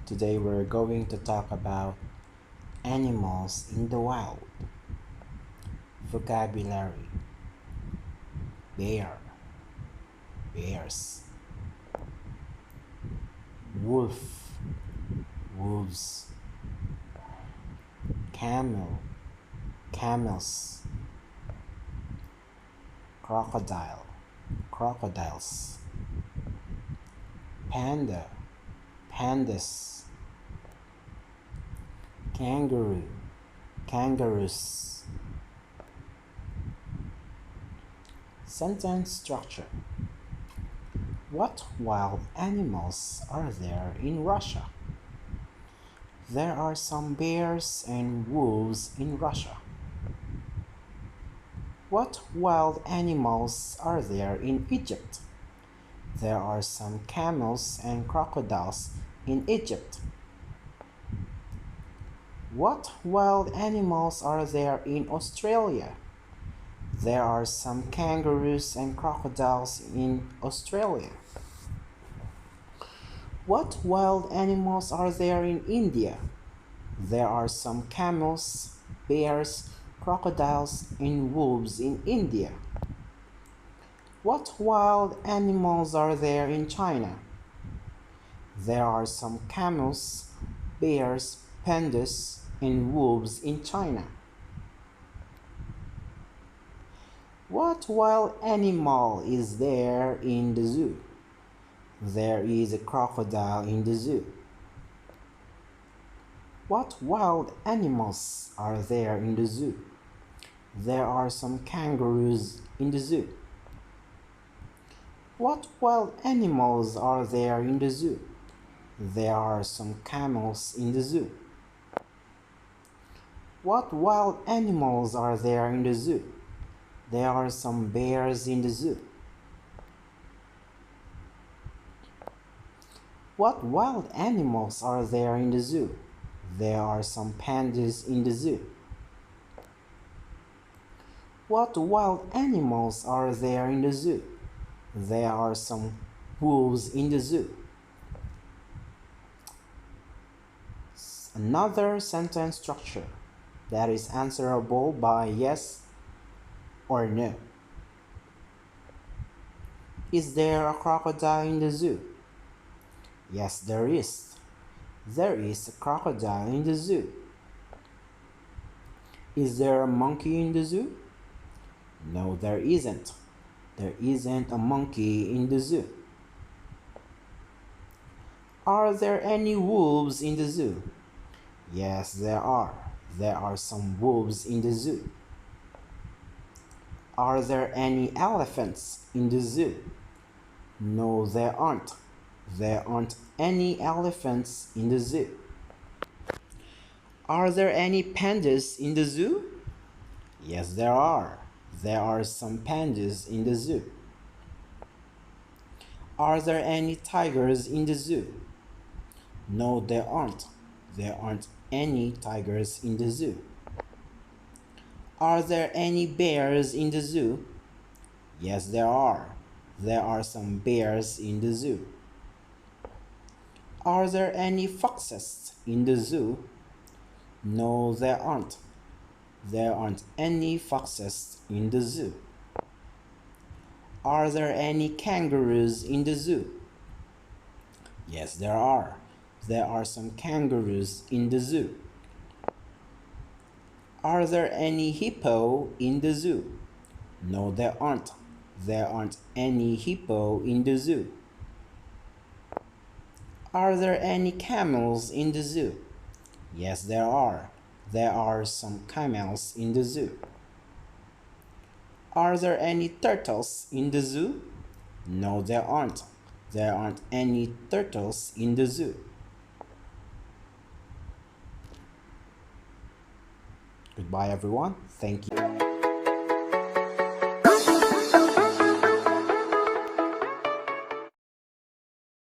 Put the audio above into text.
Today we're going to talk about animals in the wild. Vocabulary: bear, bears; wolf, wolves; camel, camels; crocodile, crocodiles; panda, pandas; kangaroo, kangaroos. Sentence structure: what wild animals are there in Russia? There are some bears and wolves in Russia. What wild animals are there in Egypt? There are some camels and crocodiles in Egypt. What wild animals are there in Australia? There are some kangaroos and crocodiles in Australia. What wild animals are there in India? There are some camels, bears, crocodiles, and wolves in India. What wild animals are there in China? There are some camels, bears, pandas, and wolves in China. What wild animal is there in the zoo? There is a crocodile in the zoo. What wild animals are there in the zoo? There are some kangaroos in the zoo. What wild animals are there in the zoo? There are some camels in the zoo. What wild animals are there in the zoo? There are some bears in the zoo. What wild animals are there in the zoo? There are some pandas in the zoo. What wild animals are there in the zoo? There are some wolves in the zoo. Another sentence structure that is answerable by yes or no. Is there a crocodile in the zoo? Yes, there is. There is a crocodile in the zoo. Is there a monkey in the zoo? No, there isn't. There isn't a monkey in the zoo. Are there any wolves in the zoo? Yes, there are. There are some wolves in the zoo. Are there any elephants in the zoo? No, there aren't. There aren't any elephants in the zoo. Are there any pandas in the zoo? Yes, there are. There are some pandas in the zoo. Are there any tigers in the zoo? No, there aren't. There aren't any tigers in the zoo. Are there any bears in the zoo? Yes, there are. There are some bears in the zoo. Are there any foxes in the zoo? No, there aren't. There aren't any foxes in the zoo. Are there any kangaroos in the zoo? Yes, there are. There are some kangaroos in the zoo. Are there any hippo in the zoo? No, there aren't. There aren't any hippo in the zoo. Are there any camels in the zoo? Yes, there are. There are some camels in the zoo. Are there any turtles in the zoo? No, there aren't. There aren't any turtles in the zoo. Goodbye, everyone. Thank you.